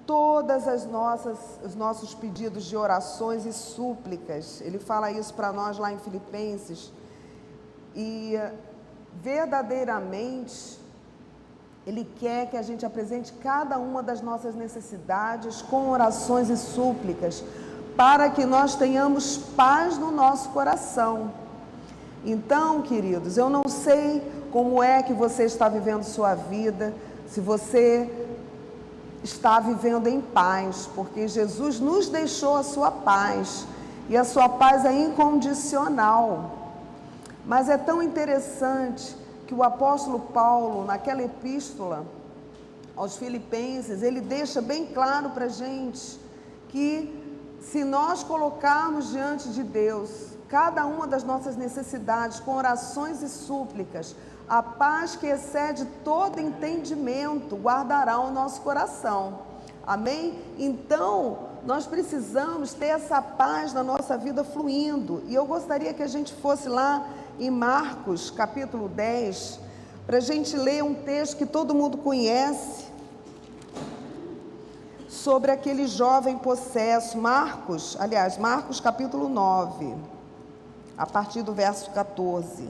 todas os nossos pedidos de orações e súplicas. Ele fala isso para nós lá em Filipenses. E verdadeiramente Ele quer que a gente apresente cada uma das nossas necessidades com orações e súplicas, para que nós tenhamos paz no nosso coração. Então, queridos, eu não sei como é que você está vivendo sua vida, se você está vivendo em paz, porque Jesus nos deixou a sua paz, e a sua paz é incondicional. Mas é tão interessante que o apóstolo Paulo, naquela epístola aos Filipenses, ele deixa bem claro para a gente que se nós colocarmos diante de Deus cada uma das nossas necessidades com orações e súplicas, a paz que excede todo entendimento guardará o nosso coração. Amém? Então, nós precisamos ter essa paz na nossa vida fluindo. E eu gostaria que a gente fosse lá em Marcos, capítulo 10, para a gente ler um texto que todo mundo conhece, sobre aquele jovem possesso. Marcos capítulo 9, a partir do verso 14.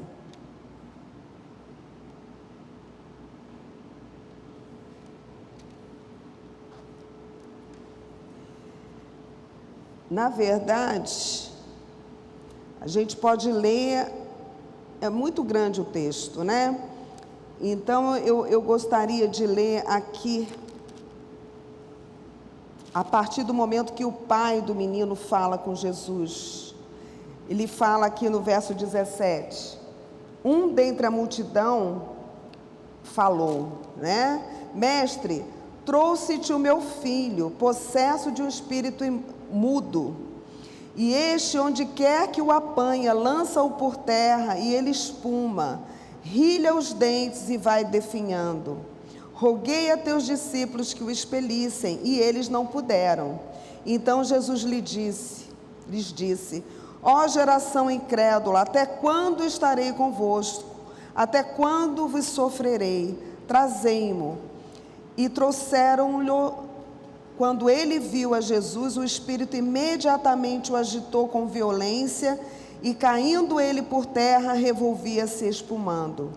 Na verdade, a gente pode ler, é muito grande o texto, né? Então, eu gostaria de ler aqui, a partir do momento que o pai do menino fala com Jesus. Ele fala aqui no verso 17: um dentre a multidão falou, né? Mestre, trouxe-te o meu filho, possesso de um espírito mudo, e este, onde quer que o apanha, lança-o por terra, e ele espuma, rilha os dentes e vai definhando. Roguei a teus discípulos que o expelissem, e eles não puderam. Então Jesus lhes disse: ó geração incrédula, até quando estarei convosco? Até quando vos sofrerei? Trazei-mo. E trouxeram-lhe. Quando ele viu a Jesus, o espírito imediatamente o agitou com violência, e caindo ele por terra, revolvia-se espumando.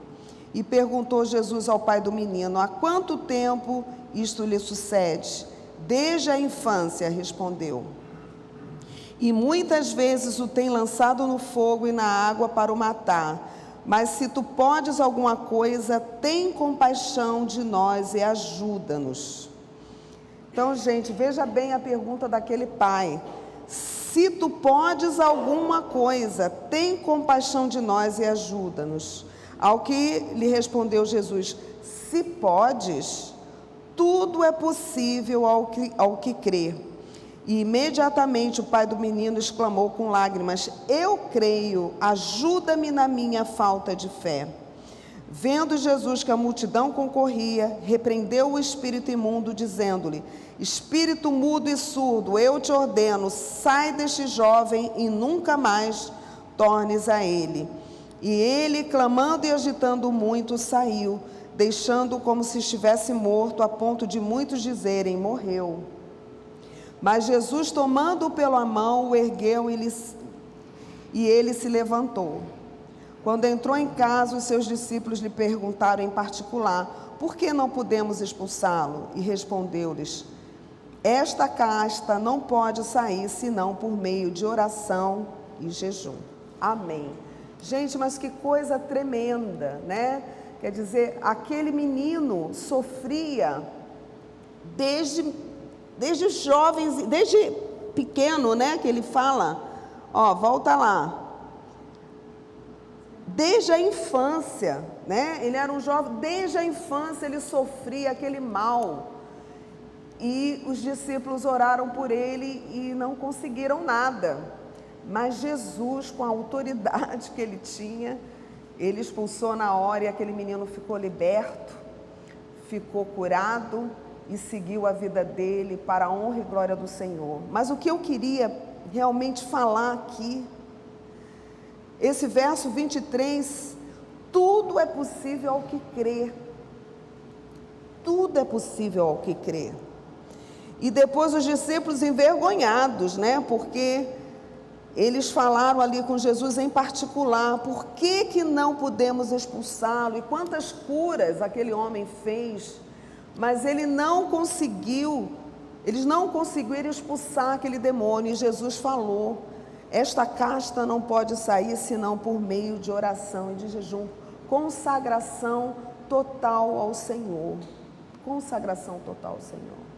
E perguntou Jesus ao pai do menino: há quanto tempo isto lhe sucede? Desde a infância, respondeu. E muitas vezes o tem lançado no fogo e na água para o matar. Mas se tu podes alguma coisa, tem compaixão de nós e ajuda-nos. Então, gente, veja bem a pergunta daquele pai. Se tu podes alguma coisa, tem compaixão de nós e ajuda-nos. Ao que lhe respondeu Jesus: se podes, tudo é possível ao que crê. E imediatamente o pai do menino exclamou com lágrimas: eu creio, ajuda-me na minha falta de fé. Vendo Jesus que a multidão concorria, repreendeu o espírito imundo, dizendo-lhe: espírito mudo e surdo, eu te ordeno, sai deste jovem e nunca mais tornes a ele. E ele, clamando e agitando muito, saiu, deixando-o como se estivesse morto, a ponto de muitos dizerem: morreu. Mas Jesus, tomando-o pela mão, o ergueu e ele se levantou. Quando entrou em casa, os seus discípulos lhe perguntaram em particular: por que não podemos expulsá-lo? E respondeu-lhes: esta casta não pode sair senão por meio de oração e jejum. Amém. Gente, mas que coisa tremenda, né? Quer dizer, aquele menino sofria desde jovens, desde pequeno, né? Que ele fala, ó, volta lá. Desde a infância, né? Ele era um jovem, desde a infância ele sofria aquele mal. E os discípulos oraram por ele e não conseguiram nada. Mas Jesus, com a autoridade que ele tinha, ele expulsou na hora e aquele menino ficou liberto, ficou curado e seguiu a vida dele para a honra e glória do Senhor. Mas o que eu queria realmente falar aqui, esse verso 23, tudo é possível ao que crê. Tudo é possível ao que crê. E depois os discípulos envergonhados, né? Porque eles falaram ali com Jesus em particular, por que não podemos expulsá-lo? E quantas curas aquele homem fez, mas eles não conseguiram expulsar aquele demônio. E Jesus falou, esta casta não pode sair senão por meio de oração e de jejum, consagração total ao Senhor, consagração total ao Senhor.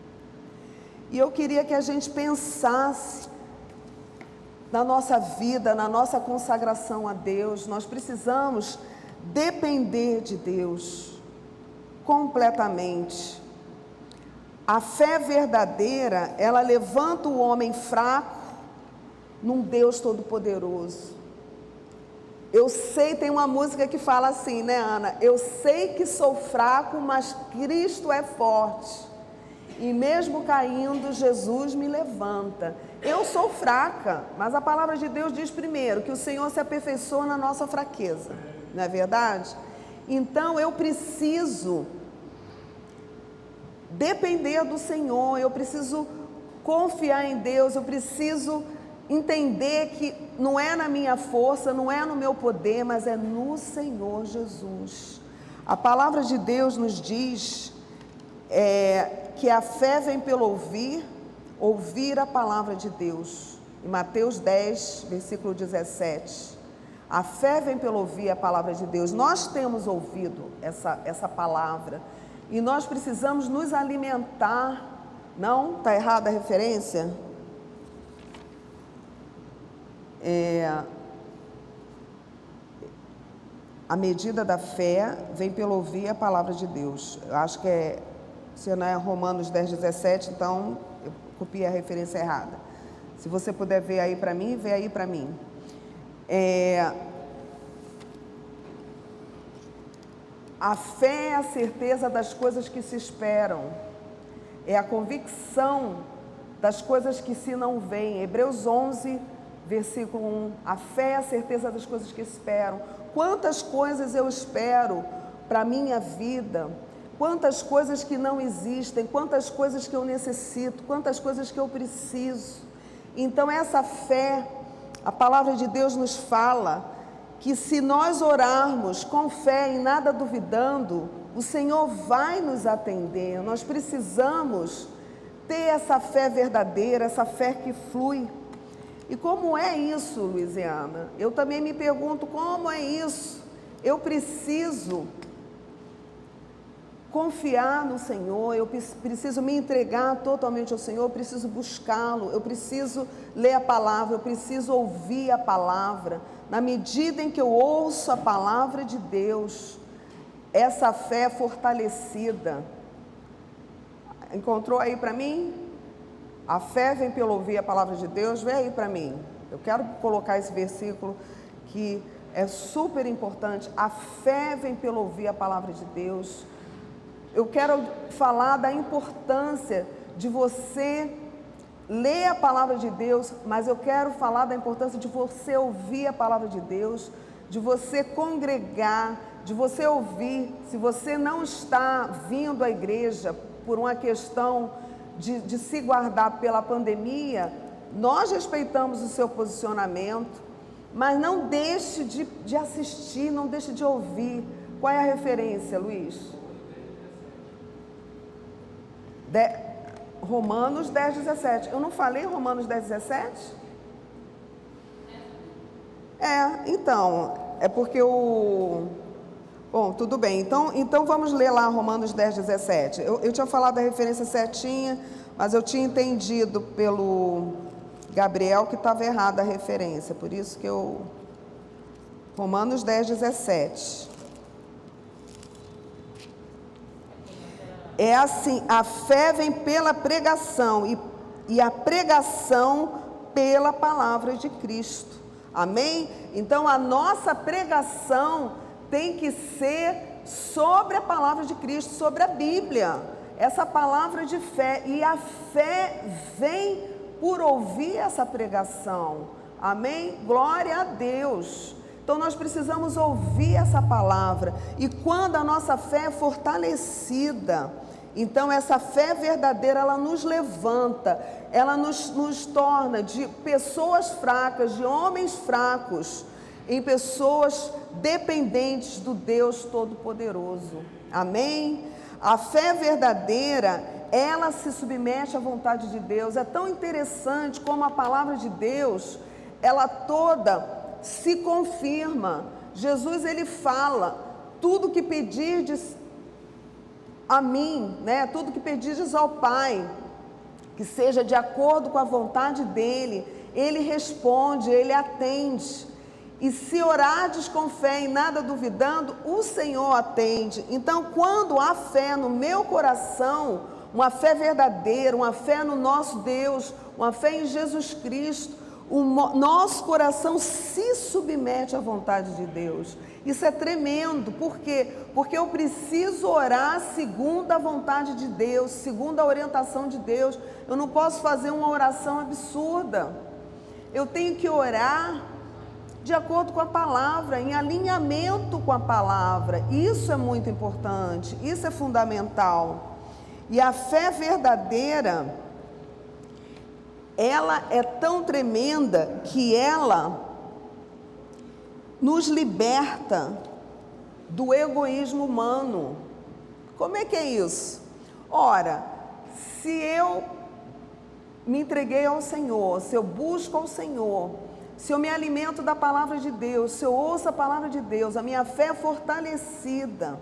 E eu queria que a gente pensasse na nossa vida, na nossa consagração a Deus. Nós precisamos depender de Deus completamente. A fé verdadeira, ela levanta o homem fraco num Deus todo-poderoso. Eu sei, tem uma música que fala assim, né, Ana? Eu sei que sou fraco, mas Cristo é forte. E mesmo caindo, Jesus me levanta. Eu sou fraca, mas a palavra de Deus diz primeiro que o Senhor se aperfeiçoa na nossa fraqueza. Não é verdade? Então eu preciso depender do Senhor, eu preciso confiar em Deus, eu preciso entender que não é na minha força, não é no meu poder, mas é no Senhor Jesus. A palavra de Deus nos diz que a fé vem pelo ouvir a palavra de Deus. Em Mateus 10, versículo 17. A fé vem pelo ouvir a palavra de Deus. Nós temos ouvido essa palavra e nós precisamos nos alimentar. Não? Está errada a referência? A medida da fé vem pelo ouvir a palavra de Deus. Eu acho que se não é Romanos 10, 17, então eu copiei a referência errada. Se você puder ver aí para mim, vê aí para mim. A fé é a certeza das coisas que se esperam, é a convicção das coisas que se não veem. Hebreus 11, versículo 1, a fé é a certeza das coisas que se esperam. Quantas coisas eu espero para a minha vida, quantas coisas que não existem, quantas coisas que eu necessito, quantas coisas que eu preciso. Então essa fé, a palavra de Deus nos fala que se nós orarmos com fé e nada duvidando, o Senhor vai nos atender. Nós precisamos ter essa fé verdadeira, essa fé que flui. E como é isso, Luiziana? Eu também me pergunto, como é isso? Eu preciso confiar no Senhor, eu preciso me entregar totalmente ao Senhor, eu preciso buscá-lo, eu preciso ler a palavra, eu preciso ouvir a palavra. Na medida em que eu ouço a palavra de Deus, essa fé é fortalecida. Encontrou aí para mim? A fé vem pelo ouvir a palavra de Deus. Vem aí para mim. Eu quero colocar esse versículo que é super importante. A fé vem pelo ouvir a palavra de Deus. Eu quero falar da importância de você ler a palavra de Deus, mas eu quero falar da importância de você ouvir a palavra de Deus, de você congregar, de você ouvir. Se você não está vindo à igreja por uma questão de se guardar pela pandemia, nós respeitamos o seu posicionamento, mas não deixe de assistir, não deixe de ouvir. Qual é a referência, Luiz? Romanos 10, 17. Eu não falei Romanos 10, 17? Então, é porque Bom, tudo bem. Então vamos ler lá Romanos 10, 17. Eu tinha falado da referência certinha, mas eu tinha entendido pelo Gabriel que estava errada a referência. Por isso que Romanos 10, 17. É assim, a fé vem pela pregação e a pregação pela palavra de Cristo. Amém? Então a nossa pregação tem que ser sobre a palavra de Cristo, sobre a Bíblia. Essa palavra de fé. E a fé vem por ouvir essa pregação. Amém? Glória a Deus. Então nós precisamos ouvir essa palavra. E quando a nossa fé é fortalecida, Então essa fé verdadeira, ela nos levanta, ela nos torna de pessoas fracas, de homens fracos, em pessoas dependentes do Deus Todo-Poderoso. Amém? A fé verdadeira, ela se submete à vontade de Deus. É tão interessante como a palavra de Deus, ela toda se confirma. Jesus, ele fala: tudo que pedirdes a mim, né? Tudo que pedirdes ao Pai, que seja de acordo com a vontade dele, ele responde, ele atende. E se orardes com fé e nada duvidando, o Senhor atende. Então, quando há fé no meu coração, uma fé verdadeira, uma fé no nosso Deus, uma fé em Jesus Cristo, o nosso coração se submete à vontade de Deus. Isso é tremendo. Por quê? Porque eu preciso orar segundo a vontade de Deus, segundo a orientação de Deus. Eu não posso fazer uma oração absurda. Eu tenho que orar de acordo com a palavra, em alinhamento com a palavra. Isso é muito importante, isso é fundamental. E a fé verdadeira, ela é tão tremenda que ela nos liberta do egoísmo humano. Como é que é isso? Ora, se eu me entreguei ao Senhor, se eu busco ao Senhor, se eu me alimento da palavra de Deus, se eu ouço a palavra de Deus, a minha fé é fortalecida,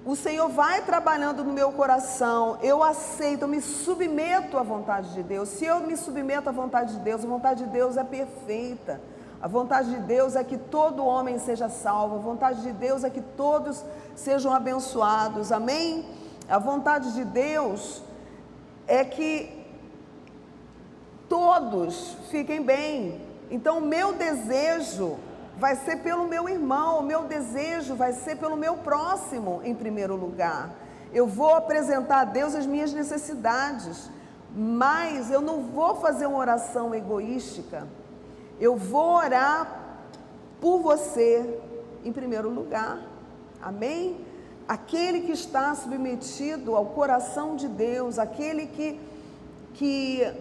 o Senhor vai trabalhando no meu coração, eu aceito, eu me submeto à vontade de Deus. Se eu me submeto à vontade de Deus, a vontade de Deus é perfeita. A vontade de Deus é que todo homem seja salvo, a vontade de Deus é que todos sejam abençoados, amém? A vontade de Deus é que todos fiquem bem. Então o meu desejo vai ser pelo meu irmão, o meu desejo vai ser pelo meu próximo em primeiro lugar. Eu vou apresentar a Deus as minhas necessidades, mas eu não vou fazer uma oração egoística. Eu vou orar por você em primeiro lugar, amém? Aquele que está submetido ao coração de Deus, aquele que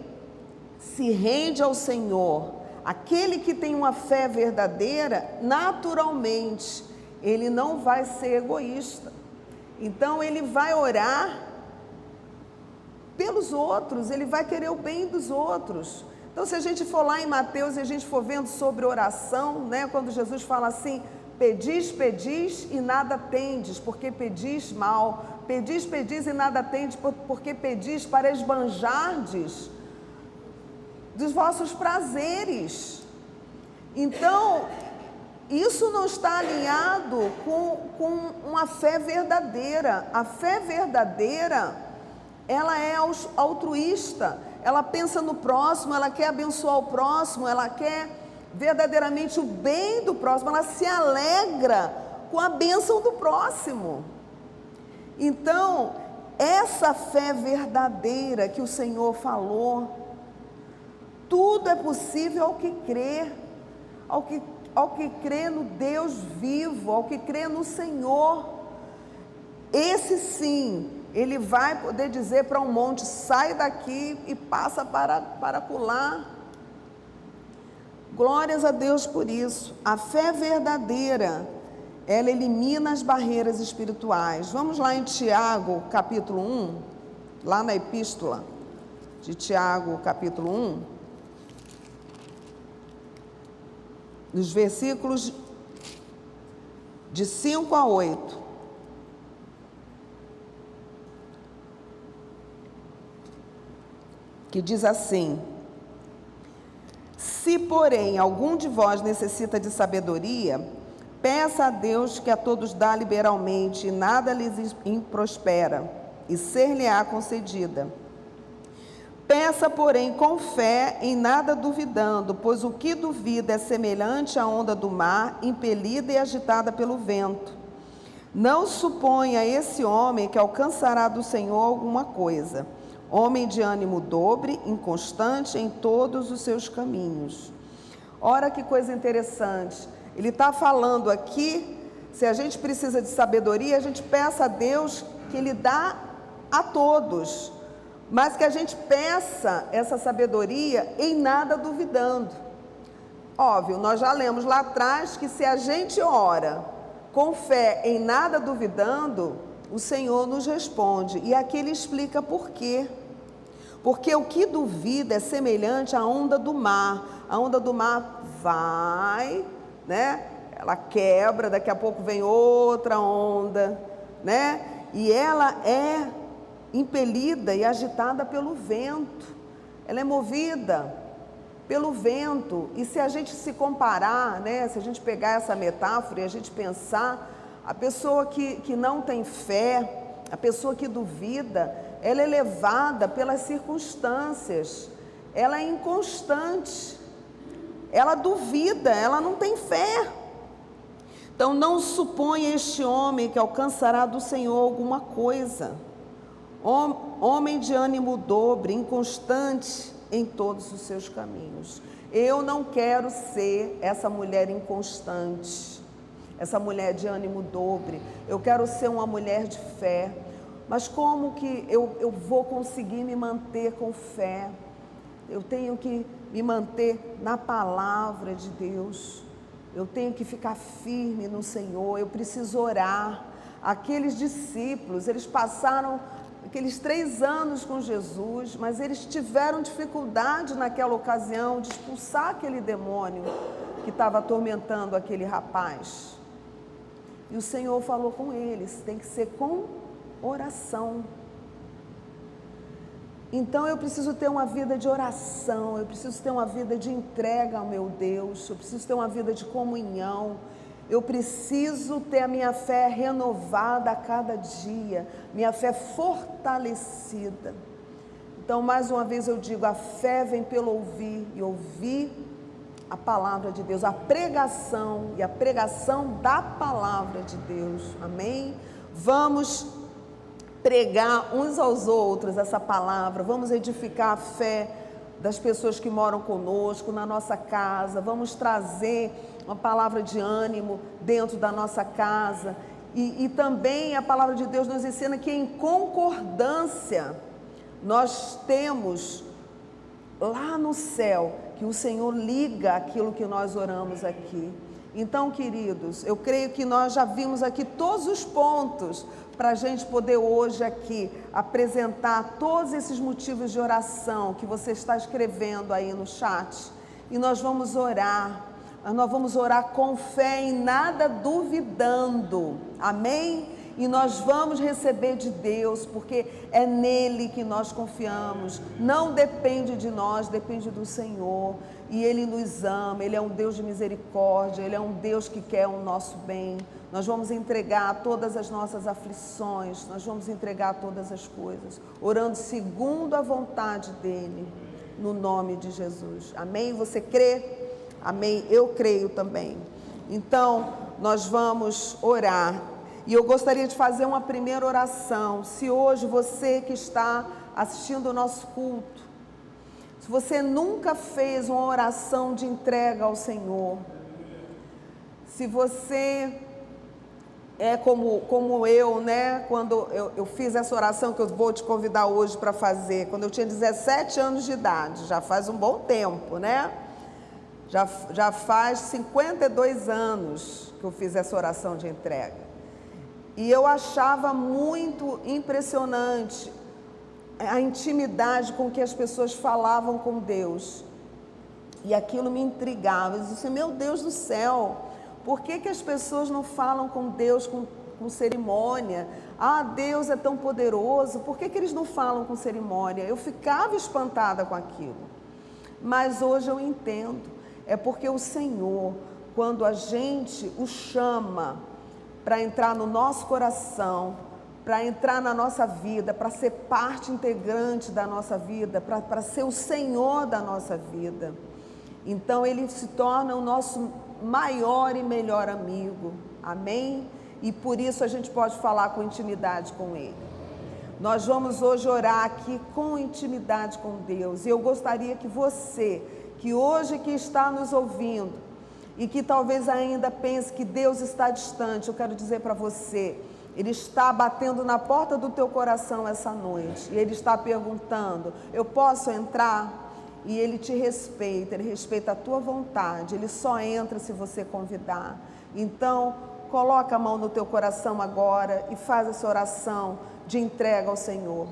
se rende ao Senhor, aquele que tem uma fé verdadeira, naturalmente, ele não vai ser egoísta. Então, ele vai orar pelos outros, ele vai querer o bem dos outros. Então, se a gente for lá em Mateus e a gente for vendo sobre oração, né, quando Jesus fala assim: pedis, pedis e nada tendes, porque pedis mal. Pedis, pedis e nada tendes, porque pedis para esbanjardes dos vossos prazeres. Então, isso não está alinhado com uma fé verdadeira. A fé verdadeira, ela é altruísta, ela pensa no próximo, ela quer abençoar o próximo, ela quer verdadeiramente o bem do próximo, ela se alegra com a bênção do próximo. Então, essa fé verdadeira que o Senhor falou, tudo é possível ao que crê, ao que crê no Deus vivo, ao que crê no Senhor. Esse sim, ele vai poder dizer para um monte: sai daqui e passa para acolá. Glórias a Deus por isso. A fé verdadeira, ela elimina as barreiras espirituais. Vamos lá em Tiago, capítulo 1, lá na epístola de Tiago, capítulo 1. Nos versículos de 5 a 8. Que diz assim: se, porém, algum de vós necessita de sabedoria, peça a Deus, que a todos dá liberalmente, e nada lhes improspera, e ser-lhe-á concedida. Peça, porém, com fé, em nada duvidando, pois o que duvida é semelhante à onda do mar, impelida e agitada pelo vento. Não suponha esse homem que alcançará do Senhor alguma coisa. Homem de ânimo dobre, inconstante em todos os seus caminhos. Ora, que coisa interessante. Ele está falando aqui, se a gente precisa de sabedoria, a gente peça a Deus que Ele dá a todos, mas que a gente peça essa sabedoria em nada duvidando. Óbvio, nós já lemos lá atrás que se a gente ora com fé em nada duvidando, o Senhor nos responde. E aqui Ele explica por quê. Porque o que duvida é semelhante à onda do mar. A onda do mar vai, né? Ela quebra, daqui a pouco vem outra onda, né? E ela é impelida e agitada pelo vento. Ela é movida pelo vento. E se a gente se comparar, né? Se a gente pegar essa metáfora e a gente pensar, a pessoa que não tem fé, a pessoa que duvida, ela é levada pelas circunstâncias, ela é inconstante, ela duvida, ela não tem fé. Então não suponha este homem que alcançará do Senhor alguma coisa. Homem de ânimo dobre, inconstante em todos os seus caminhos. Eu não quero ser essa mulher inconstante, essa mulher de ânimo dobre. Eu quero ser uma mulher de fé. Mas como que eu vou conseguir me manter com fé? Eu tenho que me manter na palavra de Deus. Eu tenho que ficar firme no Senhor. Eu preciso orar. Aqueles discípulos, eles passaram aqueles 3 anos com Jesus, mas eles tiveram dificuldade naquela ocasião de expulsar aquele demônio que estava atormentando aquele rapaz. E o Senhor falou com eles, tem que ser com oração. Então eu preciso ter uma vida de oração, eu preciso ter uma vida de entrega ao meu Deus, eu preciso ter uma vida de comunhão, eu preciso ter a minha fé renovada a cada dia, minha fé fortalecida. Então mais uma vez eu digo, a fé vem pelo ouvir, e ouvir a palavra de Deus, a pregação, e a pregação da palavra de Deus, amém? Vamos pregar uns aos outros essa palavra, vamos edificar a fé das pessoas que moram conosco, na nossa casa, vamos trazer uma palavra de ânimo dentro da nossa casa, e também a palavra de Deus nos ensina que em concordância nós temos lá no céu, que o Senhor liga aquilo que nós oramos aqui. Então, queridos, eu creio que nós já vimos aqui todos os pontos para a gente poder hoje aqui apresentar todos esses motivos de oração que você está escrevendo aí no chat. E nós vamos orar com fé em nada duvidando, amém? E nós vamos receber de Deus, porque é nele que nós confiamos, não depende de nós, depende do Senhor, e Ele nos ama, Ele é um Deus de misericórdia, Ele é um Deus que quer o nosso bem. Nós vamos entregar todas as nossas aflições, nós vamos entregar todas as coisas, orando segundo a vontade dEle, no nome de Jesus, amém? Você crê? Amém? Eu creio também. Então, nós vamos orar. E eu gostaria de fazer uma primeira oração. Se hoje você que está assistindo o nosso culto, se você nunca fez uma oração de entrega ao Senhor, se você é como eu, né? Quando eu fiz essa oração que eu vou te convidar hoje para fazer, quando eu tinha 17 anos de idade, já faz um bom tempo, né? Já faz 52 anos que eu fiz essa oração de entrega. E eu achava muito impressionante a intimidade com que as pessoas falavam com Deus. E aquilo me intrigava. Eu disse, meu Deus do céu, por que as pessoas não falam com Deus com cerimônia? Ah, Deus é tão poderoso, por que eles não falam com cerimônia? Eu ficava espantada com aquilo. Mas hoje eu entendo, é porque o Senhor, quando a gente o chama para entrar no nosso coração, para entrar na nossa vida, para ser parte integrante da nossa vida, para ser o Senhor da nossa vida. Então Ele se torna o nosso maior e melhor amigo, amém? E por isso a gente pode falar com intimidade com Ele. Nós vamos hoje orar aqui com intimidade com Deus, e eu gostaria que você, que hoje que está nos ouvindo, e que talvez ainda pense que Deus está distante, eu quero dizer para você, Ele está batendo na porta do teu coração essa noite. E Ele está perguntando: eu posso entrar? E Ele te respeita, Ele respeita a tua vontade. Ele só entra se você convidar. Então, coloca a mão no teu coração agora e faz essa oração de entrega ao Senhor.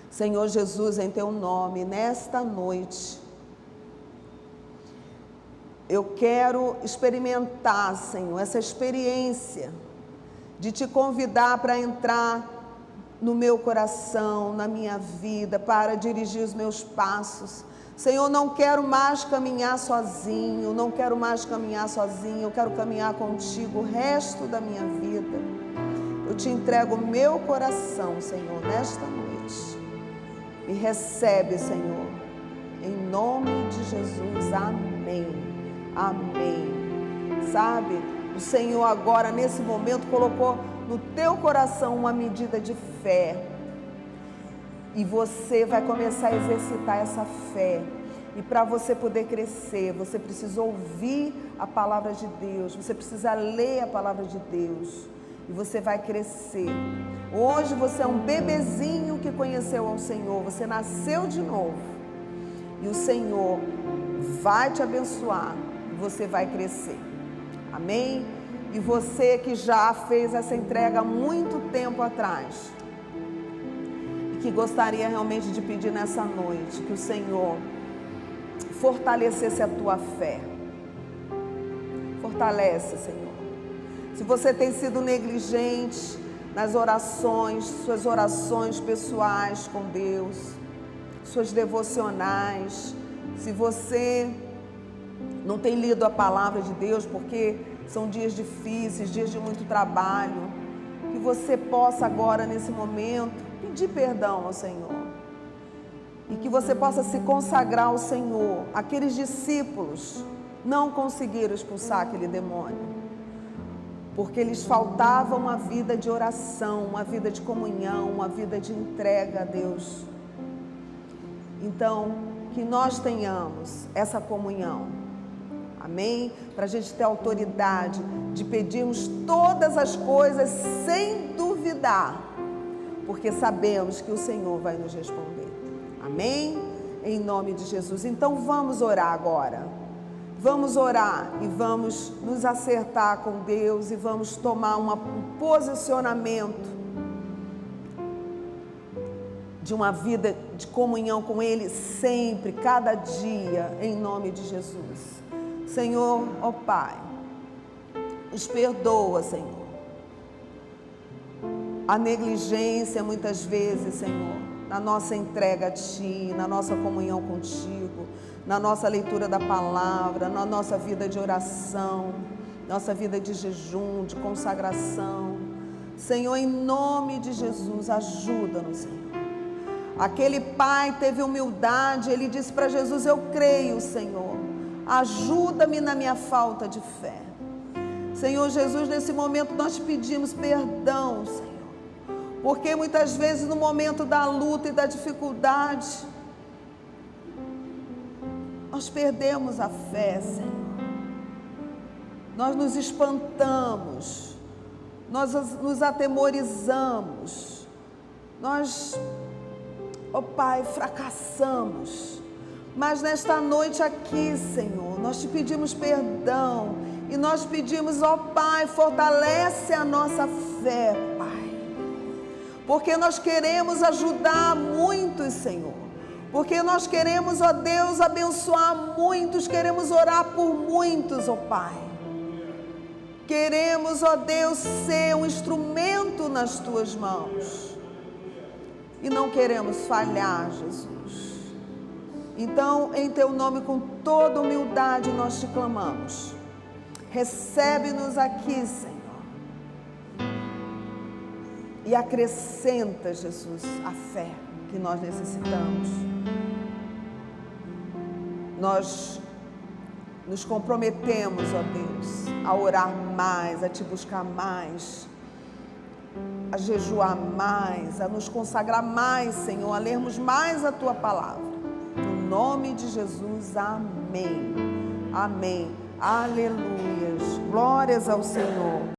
Senhor Jesus, em teu nome, nesta noite, eu quero experimentar, Senhor, essa experiência de te convidar para entrar no meu coração, na minha vida, para dirigir os meus passos. Senhor, não quero mais caminhar sozinho, não quero mais caminhar sozinho, eu quero caminhar contigo o resto da minha vida. Eu te entrego o meu coração, Senhor, nesta noite. Me recebe, Senhor, em nome de Jesus, amém, amém. Sabe, o Senhor agora, nesse momento, colocou no teu coração uma medida de fé, e você vai começar a exercitar essa fé. E para você poder crescer, você precisa ouvir a palavra de Deus, você precisa ler a palavra de Deus, e você vai crescer. Hoje você é um bebezinho que conheceu ao Senhor, você nasceu de novo, e o Senhor vai te abençoar, e você vai crescer, amém? E você que já fez essa entrega há muito tempo atrás, e que gostaria realmente de pedir nessa noite, que o Senhor fortalecesse a tua fé. Fortalece, Senhor. Se você tem sido negligente nas orações, suas orações pessoais com Deus, suas devocionais, se você não tem lido a palavra de Deus, porque são dias difíceis, dias de muito trabalho, que você possa agora, nesse momento, pedir perdão ao Senhor. E que você possa se consagrar ao Senhor. Aqueles discípulos não conseguiram expulsar aquele demônio, porque lhes faltava uma vida de oração, uma vida de comunhão, uma vida de entrega a Deus. Então, que nós tenhamos essa comunhão, amém? Para a gente ter autoridade de pedirmos todas as coisas sem duvidar, porque sabemos que o Senhor vai nos responder. Amém? Em nome de Jesus. Então vamos orar agora. Vamos orar e vamos nos acertar com Deus e vamos tomar um posicionamento de uma vida de comunhão com Ele sempre, cada dia, em nome de Jesus. Senhor, ó Pai, nos perdoa, Senhor, a negligência muitas vezes, Senhor, na nossa entrega a Ti, na nossa comunhão contigo, na nossa leitura da palavra, na nossa vida de oração, nossa vida de jejum, de consagração. Senhor, em nome de Jesus, ajuda-nos, Senhor. Aquele pai teve humildade, ele disse para Jesus: eu creio, Senhor, ajuda-me na minha falta de fé. Senhor Jesus, nesse momento nós te pedimos perdão, Senhor, porque muitas vezes no momento da luta e da dificuldade, nós perdemos a fé, Senhor. Nós nos espantamos, nós nos atemorizamos, nós, ó Pai, fracassamos. Mas nesta noite aqui, Senhor, nós te pedimos perdão e nós pedimos, ó Pai, fortalece a nossa fé, Pai. Porque nós queremos ajudar muitos, Senhor. Porque nós queremos, ó Deus, abençoar muitos, queremos orar por muitos, ó Pai. Queremos, ó Deus, ser um instrumento nas Tuas mãos. E não queremos falhar, Jesus. Então, em Teu nome, com toda humildade, nós te clamamos. Recebe-nos aqui, Senhor. E acrescenta, Jesus, a fé que nós necessitamos. Nós nos comprometemos, ó Deus, a orar mais, a Te buscar mais, a jejuar mais, a nos consagrar mais, Senhor, a lermos mais a Tua palavra. No nome de Jesus, amém. Amém. Aleluias. Glórias ao Senhor.